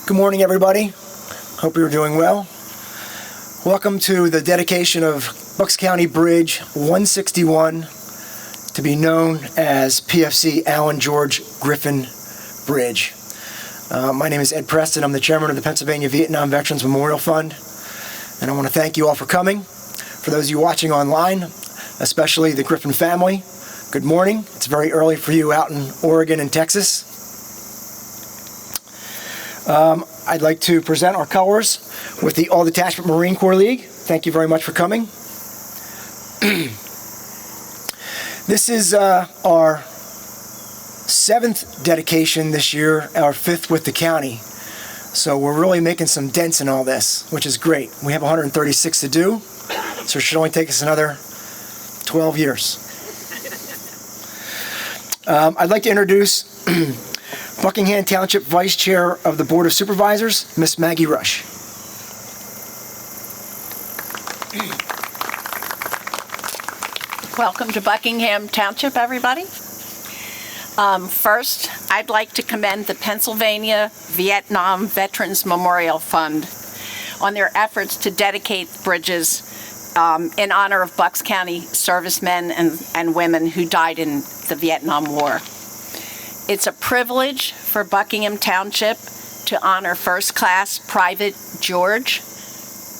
Good morning, everybody. Hope you're doing well. Welcome to the dedication of Bucks County Bridge 161, to be known as PFC Allan George Griffin Bridge. My name is Ed Preston. I'm the chairman of the Pennsylvania Vietnam Veterans Memorial Fund, and I want to thank you all for coming. For those of you watching online, especially the Griffin family, good morning. It's very early for you out in Oregon and Texas. I'd like to present our colors with the All Detachment Marine Corps League. Thank you very much for coming. This is our 7th dedication this year, our 5th with the county. So we're really making some dents in all this, which is great. We have 136 to do, so it should only take us another 12 years. I'd like to introduce Buckingham Township Vice Chair of the Board of Supervisors, Miss Maggie Rush. Welcome to Buckingham Township, everybody. First, I'd like to commend the Pennsylvania Vietnam Veterans Memorial Fund on their efforts to dedicate bridges in honor of Bucks County servicemen and women who died in the Vietnam War. It's a privilege for Buckingham Township to honor First Class Private George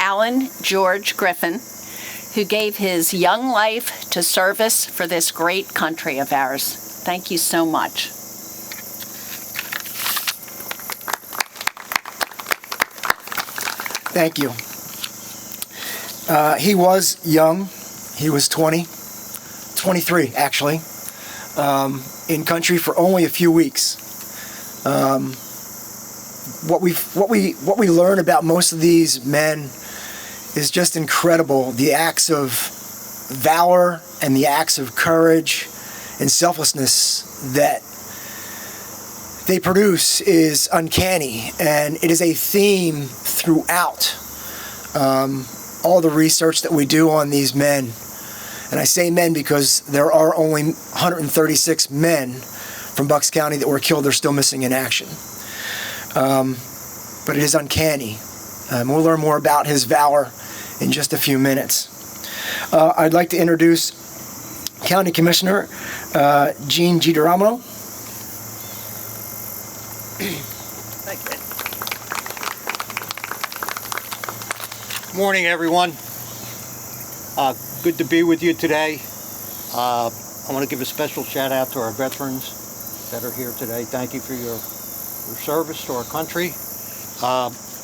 Allan George Griffin, who gave his young life to service for this great country of ours. Thank you so much. Thank you. He was young. He was 23 actually, in country for only a few weeks. What we learn about most of these men is just incredible. The acts of valor and the acts of courage and selflessness that they produce is uncanny, and it is a theme throughout all the research that we do on these men. And I say men because there are only 136 men from Bucks County that were killed or still missing in action. But it is uncanny. We'll learn more about his valor in just a few minutes. I'd like to introduce County Commissioner Gene Giadiramo. Thank you. Morning, everyone. Good to be with you today. I want to give a special shout out to our veterans that are here today. Thank you for your service to our country.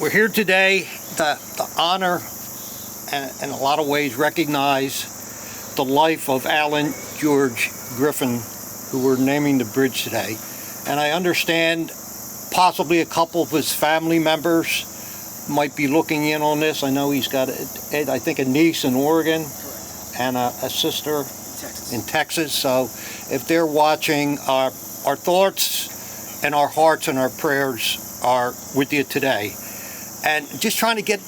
We're here today to honor and in a lot of ways recognize the life of Allan George Griffin, who we're naming the bridge today. And I understand possibly a couple of his family members might be looking in on this. I know he's got, I think, a niece in Oregon and a sister in Texas. So if they're watching, our thoughts and our hearts and our prayers are with you today. And just trying to get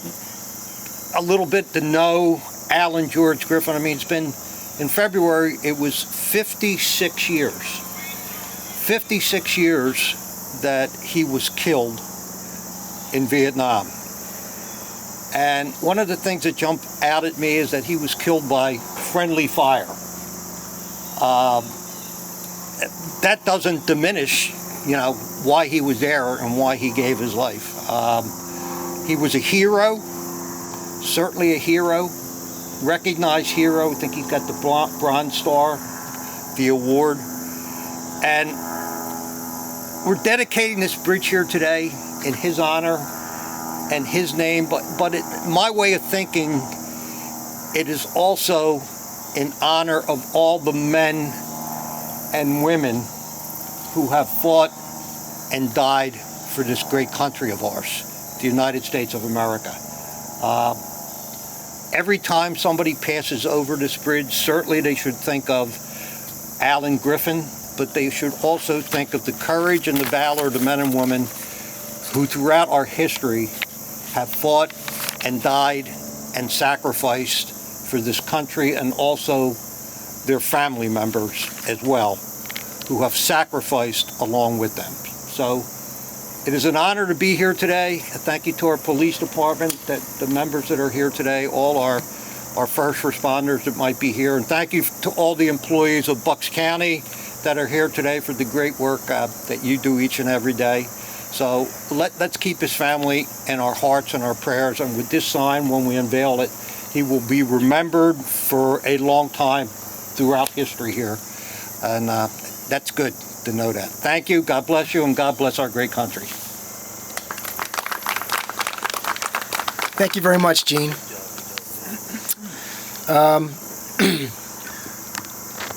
a little bit to know Allan George Griffin. I mean, it's been, in February, it was 56 years. 56 years that he was killed in Vietnam. And one of the things that jumped out at me is that he was killed by friendly fire. That doesn't diminish, why he was there and why he gave his life. He was a hero, certainly a hero, recognized hero. I think he's got the Bronze Star, the award. And we're dedicating this bridge here today in his honor and his name, but my way of thinking, it is also in honor of all the men and women who have fought and died for this great country of ours, the United States of America. Every time somebody passes over this bridge, certainly they should think of Allan Griffin, but they should also think of the courage and the valor of the men and women who throughout our history have fought and died and sacrificed for this country, and also their family members as well, who have sacrificed along with them. So It is an honor to be here today. Thank you to our police department, the members that are here today, all our first responders that might be here, and thank you to all the employees of Bucks County that are here today for the great work that you do each and every day. So let's keep his family in our hearts and our prayers, and with this sign, when we unveil it, he will be remembered for a long time throughout history here, and that's good to know that. Thank you, God bless you, and God bless our great country. Thank you very much, Gene.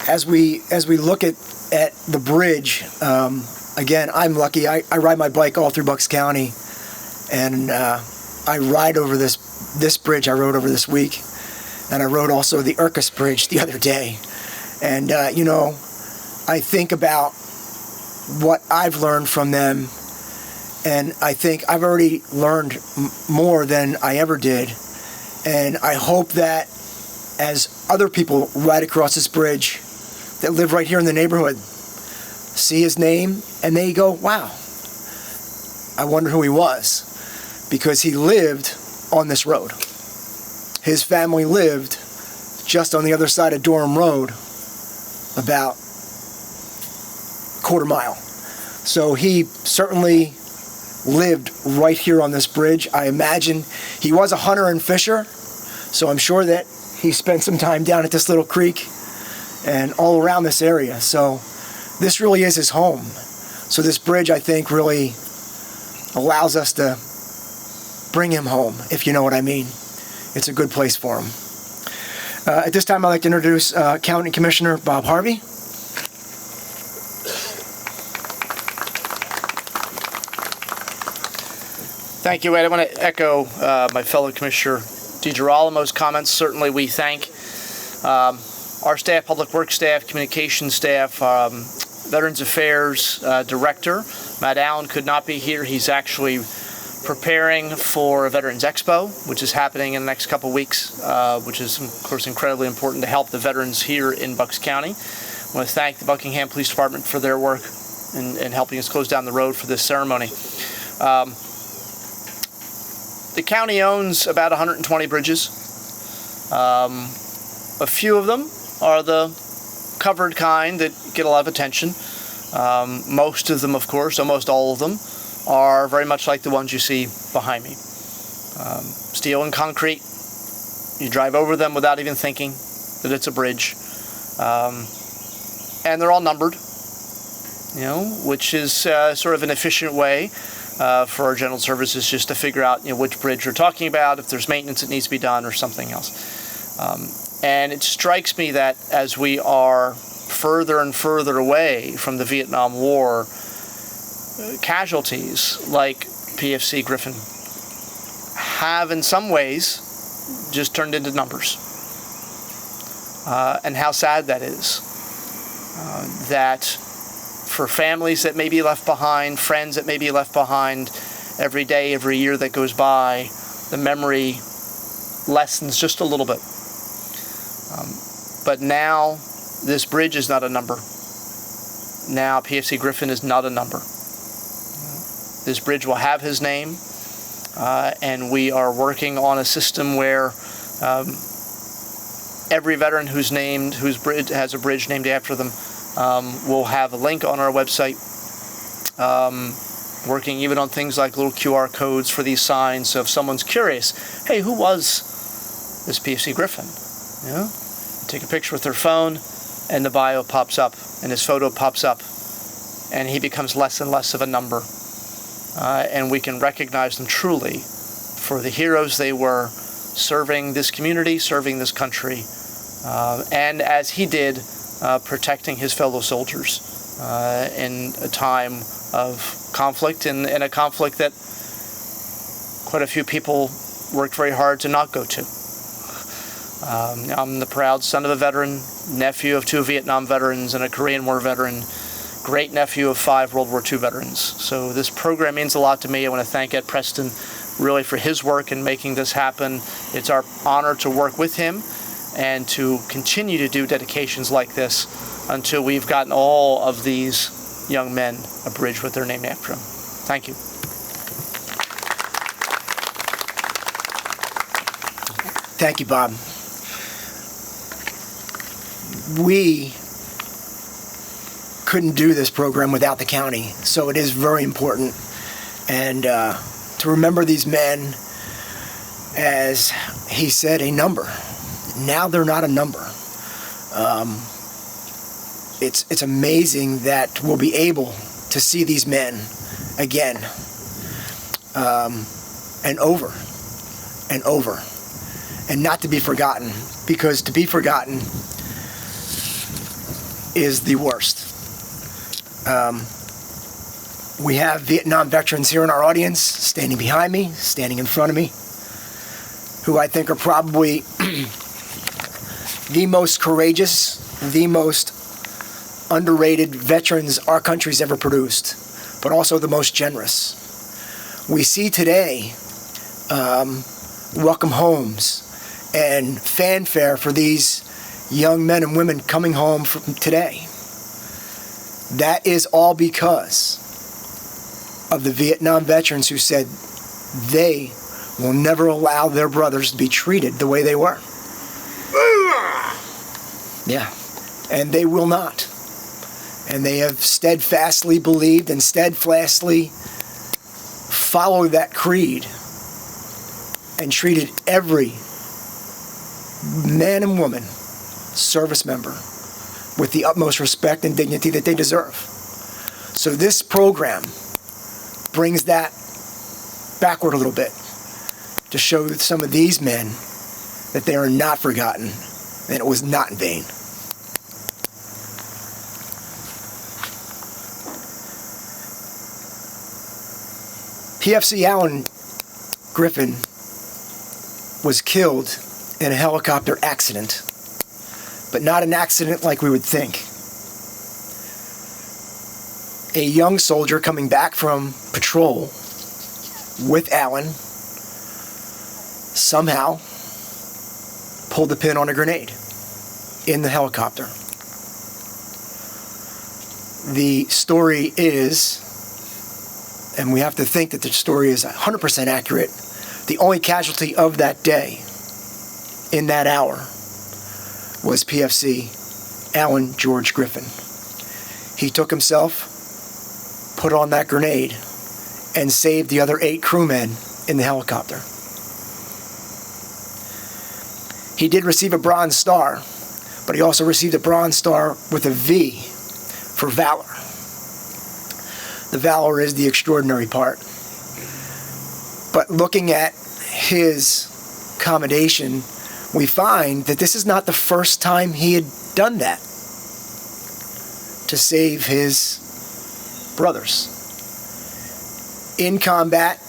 As we look at the bridge, again, I'm lucky. I ride my bike all through Bucks County, and I ride over this bridge I rode over this week, and I rode also the Urcus Bridge the other day. And you know, I think about what I've learned from them, and I think I've already learned more than I ever did. And I hope that as other people ride across this bridge that live right here in the neighborhood, see his name, and they go, wow, I wonder who he was, because he lived on this road. His family lived just on the other side of Durham Road, about quarter mile. So he certainly lived right here on this bridge. I imagine he was a hunter and fisher, so I'm sure that he spent some time down at this little creek and all around this area. So this really is his home. So this bridge, I think, really allows us to bring him home, if you know what I mean. It's a good place for him. At this time, I'd like to introduce County Commissioner Bob Harvey. Thank you, Ed. I want to echo my fellow Commissioner DiGirolamo's comments. Certainly we thank our staff, Public Works staff, Communications staff, Veterans Affairs Director. Matt Allan could not be here. He's actually preparing for Veterans Expo, which is happening in the next couple weeks, which is, of course, incredibly important to help the veterans here in Bucks County. I want to thank the Buckingham Police Department for their work in helping us close down the road for this ceremony. The county owns about 120 bridges. A few of them are the covered kind that get a lot of attention. Most of them, of course, almost all of them, are very much like the ones you see behind me. Steel and concrete. You drive over them without even thinking that it's a bridge. And they're all numbered, you know, which is sort of an efficient way for our general services just to figure out, you know, which bridge we're talking about, if there's maintenance that needs to be done or something else. And it strikes me that as we are further and further away from the Vietnam War, casualties like PFC Griffin have in some ways just turned into numbers. And how sad that is. That for families that may be left behind, friends that may be left behind, every day, every year that goes by, the memory lessens just a little bit. But now, this bridge is not a number. Now, PFC Griffin is not a number. This bridge will have his name, and we are working on a system where every veteran whose bridge has a bridge named after them will have a link on our website, working even on things like little QR codes for these signs. So if someone's curious, hey, who was this PFC Griffin? You know, take a picture with their phone, and the bio pops up, and his photo pops up, and he becomes less and less of a number. And we can recognize them truly for the heroes they were, serving this community, serving this country, and as he did, protecting his fellow soldiers in a time of conflict, and a conflict that quite a few people worked very hard to not go to. I'm the proud son of a veteran, nephew of 2 Vietnam veterans and a Korean War veteran, great nephew of 5 World War II veterans. So this program means a lot to me. I want to thank Ed Preston really for his work in making this happen. It's our honor to work with him and to continue to do dedications like this until we've gotten all of these young men a bridge with their name after them. Thank you. Thank you, Bob. We couldn't do this program without the county, so it is very important. And to remember these men, as he said, a number. Now they're not a number. It's amazing that we'll be able to see these men again, and over and over, and not to be forgotten, because to be forgotten is the worst. We have Vietnam veterans here in our audience, standing behind me, standing in front of me, who I think are probably the most courageous, the most underrated veterans our country's ever produced, but also the most generous. We see today welcome homes and fanfare for these young men and women coming home from today. That is all because of the Vietnam veterans who said they will never allow their brothers to be treated the way they were. Yeah, and they will not. And they have steadfastly believed and steadfastly followed that creed and treated every man and woman, service member, with the utmost respect and dignity that they deserve. So this program brings that backward a little bit to show some of these men that they are not forgotten and it was not in vain. PFC Allan Griffin was killed in a helicopter accident, but not an accident like we would think. A young soldier coming back from patrol with Allan somehow pulled the pin on a grenade in the helicopter. The story is, and we have to think that the story is 100% accurate, the only casualty of that day, in that hour, was PFC Allan George Griffin. He took himself, put on that grenade, and saved the other 8 crewmen in the helicopter. He did receive a Bronze Star, but he also received a Bronze Star with a V for valor. The valor is the extraordinary part. But looking at his commendation, we find that this is not the first time he had done that to save his brothers. In combat,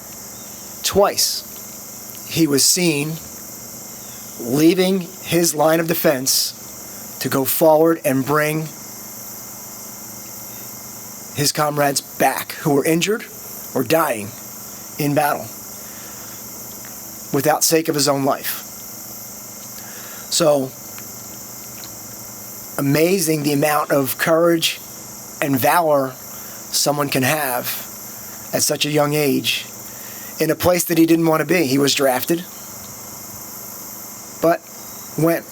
twice, he was seen leaving his line of defense to go forward and bring his comrades back who were injured or dying in battle without sake of his own life. So, amazing the amount of courage and valor someone can have at such a young age in a place that he didn't want to be. He was drafted, but went,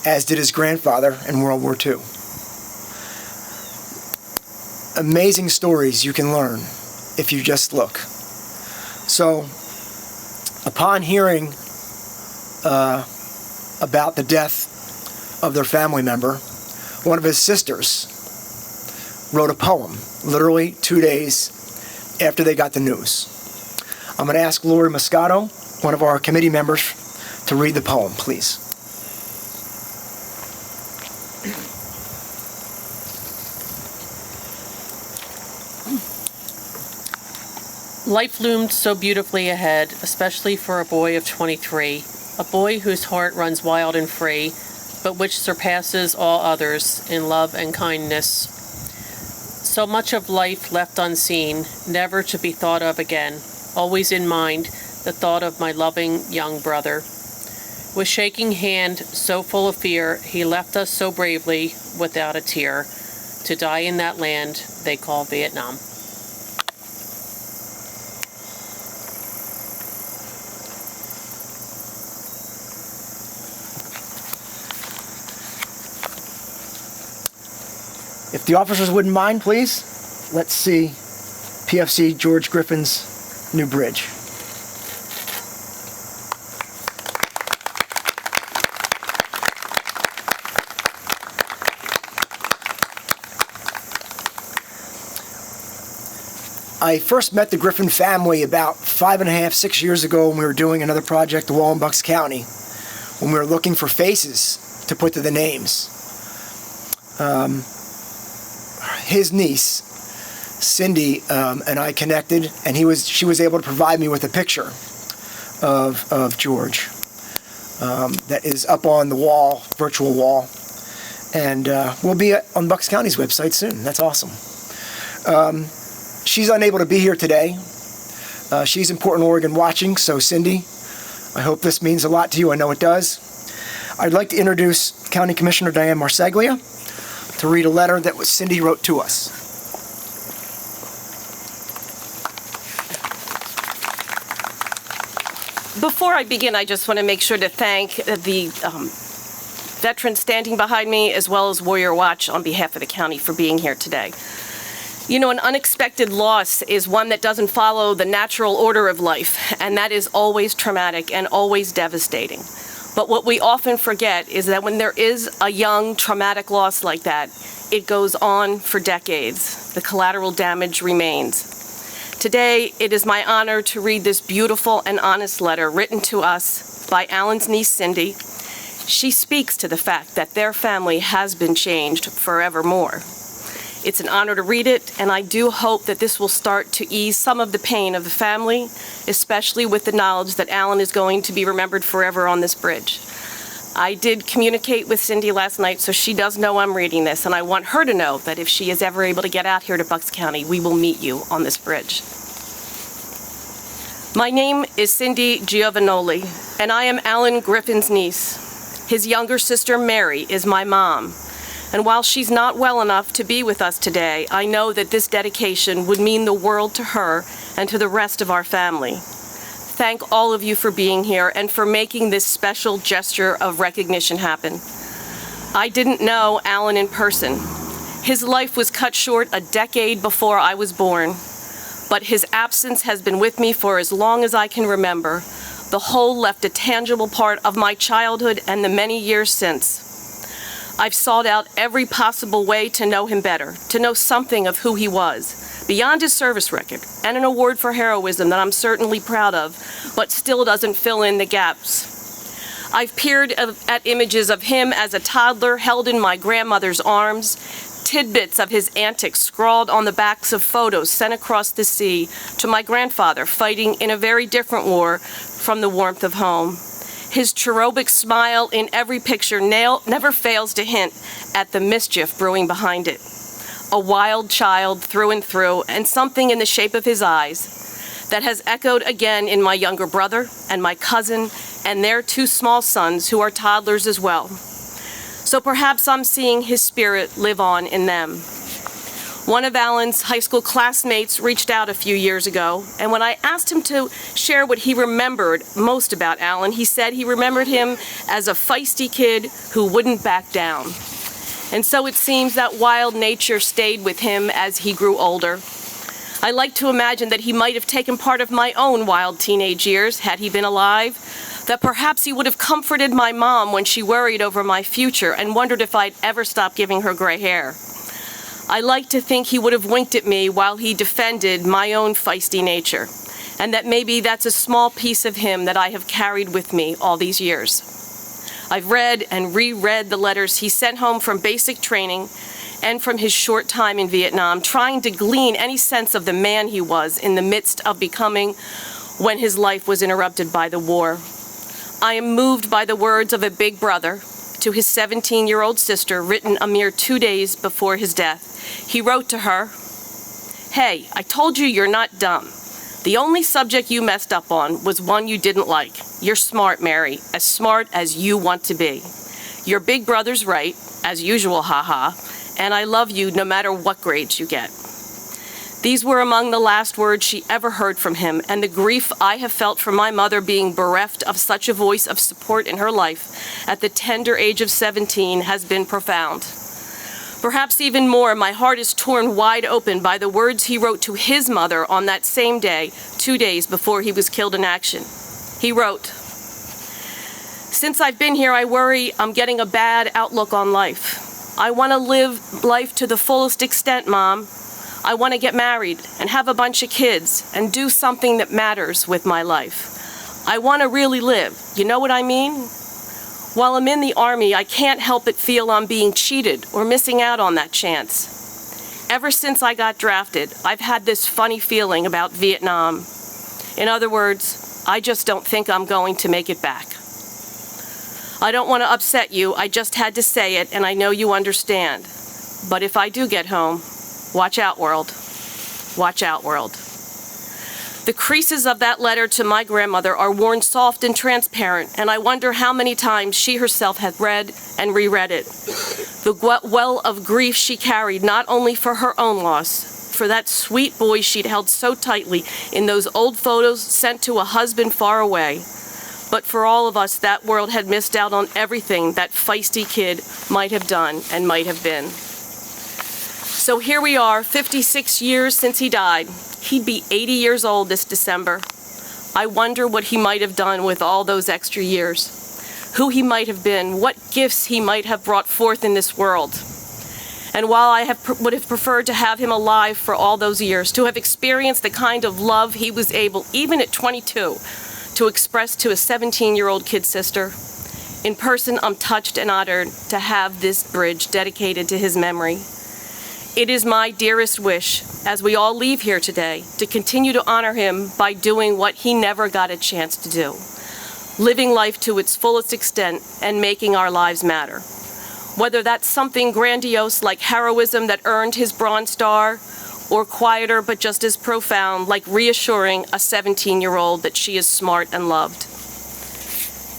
as did his grandfather in World War II. Amazing stories you can learn if you just look. So, upon hearing about the death of their family member, one of his sisters wrote a poem, literally 2 days after they got the news. I'm going to ask Lori Moscato, one of our committee members, to read the poem, please. Life loomed so beautifully ahead, especially for a boy of 23, a boy whose heart runs wild and free, but which surpasses all others in love and kindness. So much of life left unseen, never to be thought of again, always in mind the thought of my loving young brother. With shaking hand, so full of fear, he left us so bravely, without a tear, to die in that land they call Vietnam. If the officers wouldn't mind, please, let's see PFC George Griffin's new bridge. I first met the Griffin family about 5.5, 6 years ago when we were doing another project, the wall in Bucks County, when we were looking for faces to put to the names. His niece, Cindy, and I connected, and she was able to provide me with a picture of George that is up on the wall, virtual wall, and will be on Bucks County's website soon. That's awesome. She's unable to be here today. She's in Portland, Oregon watching, so Cindy, I hope this means a lot to you. I know it does. I'd like to introduce County Commissioner Diane Marseglia to read a letter that Cindy wrote to us. Before I begin, I just want to make sure to thank the veterans standing behind me, as well as Warrior Watch on behalf of the county for being here today. You know, an unexpected loss is one that doesn't follow the natural order of life, and that is always traumatic and always devastating. But what we often forget is that when there is a young traumatic loss like that, it goes on for decades. The collateral damage remains. Today, it is my honor to read this beautiful and honest letter written to us by Allan's niece, Cindy. She speaks to the fact that their family has been changed forevermore. It's an honor to read it, and I do hope that this will start to ease some of the pain of the family, especially with the knowledge that Allan is going to be remembered forever on this bridge. I did communicate with Cindy last night, so she does know I'm reading this, and I want her to know that if she is ever able to get out here to Bucks County, we will meet you on this bridge. My name is Cindy Giovanoli, and I am Allan Griffin's niece. His younger sister, Mary, is my mom. And while she's not well enough to be with us today, I know that this dedication would mean the world to her and to the rest of our family. Thank all of you for being here and for making this special gesture of recognition happen. I didn't know Allan in person. His life was cut short a decade before I was born, but his absence has been with me for as long as I can remember. The whole left a tangible part of my childhood and the many years since. I've sought out every possible way to know him better, to know something of who he was, beyond his service record, and an award for heroism that I'm certainly proud of, but still doesn't fill in the gaps. I've peered at images of him as a toddler held in my grandmother's arms, tidbits of his antics scrawled on the backs of photos sent across the sea to my grandfather fighting in a very different war from the warmth of home. His cherubic smile in every picture never fails to hint at the mischief brewing behind it. A wild child through and through, and something in the shape of his eyes that has echoed again in my younger brother and my cousin and their two small sons who are toddlers as well. So perhaps I'm seeing his spirit live on in them. One of Allan's high school classmates reached out a few years ago, and when I asked him to share what he remembered most about Allan, he said he remembered him as a feisty kid who wouldn't back down. And so it seems that wild nature stayed with him as he grew older. I like to imagine that he might have taken part of my own wild teenage years had he been alive, that perhaps he would have comforted my mom when she worried over my future and wondered if I'd ever stop giving her gray hair. I like to think he would have winked at me while he defended my own feisty nature, and that maybe that's a small piece of him that I have carried with me all these years. I've read and reread the letters he sent home from basic training and from his short time in Vietnam, trying to glean any sense of the man he was in the midst of becoming when his life was interrupted by the war. I am moved by the words of a big brother to his 17-year-old sister, written a mere 2 days before his death. He wrote to her, "Hey, I told you you're not dumb. The only subject you messed up on was one you didn't like. You're smart, Mary, as smart as you want to be. Your big brother's right, as usual, haha, and I love you no matter what grades you get." These were among the last words she ever heard from him, and the grief I have felt for my mother being bereft of such a voice of support in her life at the tender age of 17 has been profound. Perhaps even more, my heart is torn wide open by the words he wrote to his mother on that same day, 2 days before he was killed in action. He wrote, "Since I've been here, I worry I'm getting a bad outlook on life. I want to live life to the fullest extent, Mom. I want to get married and have a bunch of kids and do something that matters with my life. I want to really live. You know what I mean? While I'm in the Army, I can't help but feel I'm being cheated or missing out on that chance. Ever since I got drafted, I've had this funny feeling about Vietnam. In other words, I just don't think I'm going to make it back. I don't want to upset you, I just had to say it, and I know you understand. But if I do get home, watch out, world. Watch out, world." The creases of that letter to my grandmother are worn soft and transparent, and I wonder how many times she herself had read and reread it. The well of grief she carried, not only for her own loss, for that sweet boy she'd held so tightly in those old photos sent to a husband far away, but for all of us, that world had missed out on everything that feisty kid might have done and might have been. So here we are, 56 years since he died. He'd be 80 years old this December. I wonder what he might have done with all those extra years, who he might have been, what gifts he might have brought forth in this world. And while I would have preferred to have him alive for all those years, to have experienced the kind of love he was able, even at 22, to express to a 17-year-old kid sister, in person, I'm touched and honored to have this bridge dedicated to his memory. It is my dearest wish, as we all leave here today, to continue to honor him by doing what he never got a chance to do, living life to its fullest extent and making our lives matter. Whether that's something grandiose like heroism that earned his Bronze Star, or quieter but just as profound like reassuring a 17-year-old that she is smart and loved.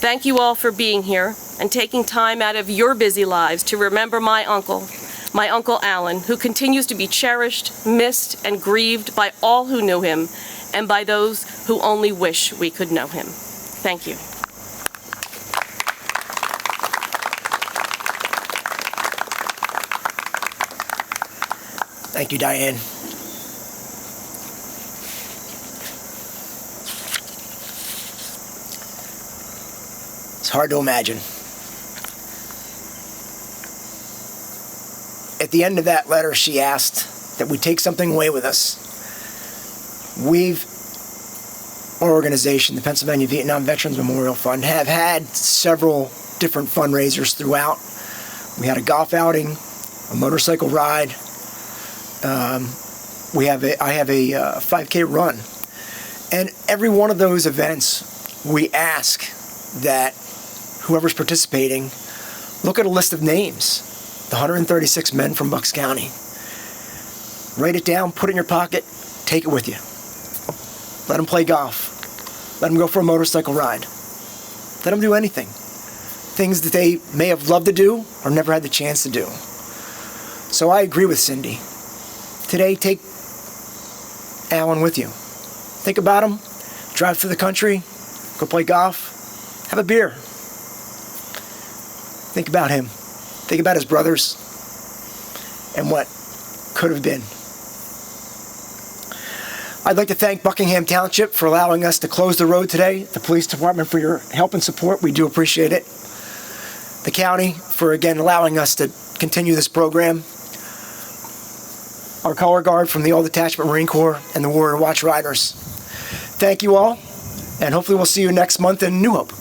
Thank you all for being here and taking time out of your busy lives to remember my Uncle Allan, who continues to be cherished, missed, and grieved by all who knew him and by those who only wish we could know him. Thank you. Thank you, Diane. It's hard to imagine. At the end of that letter, she asked that we take something away with us. Our organization, the Pennsylvania Vietnam Veterans Memorial Fund, have had several different fundraisers throughout. We had a golf outing, a motorcycle ride. I have a 5K run. And every one of those events, we ask that whoever's participating look at a list of names. The 136 men from Bucks County. Write it down, put it in your pocket, take it with you. Let them play golf. Let them go for a motorcycle ride. Let them do anything. Things that they may have loved to do or never had the chance to do. So I agree with Cindy. Today, take Allan with you. Think about him. Drive through the country. Go play golf. Have a beer. Think about him. Think about his brothers and what could have been. I'd like to thank Buckingham Township for allowing us to close the road today, the police department for your help and support. We do appreciate it. The county for, again, allowing us to continue this program. Our color guard from the All Detachment Marine Corps and the Warrior Watch Riders. Thank you all, and hopefully we'll see you next month in New Hope.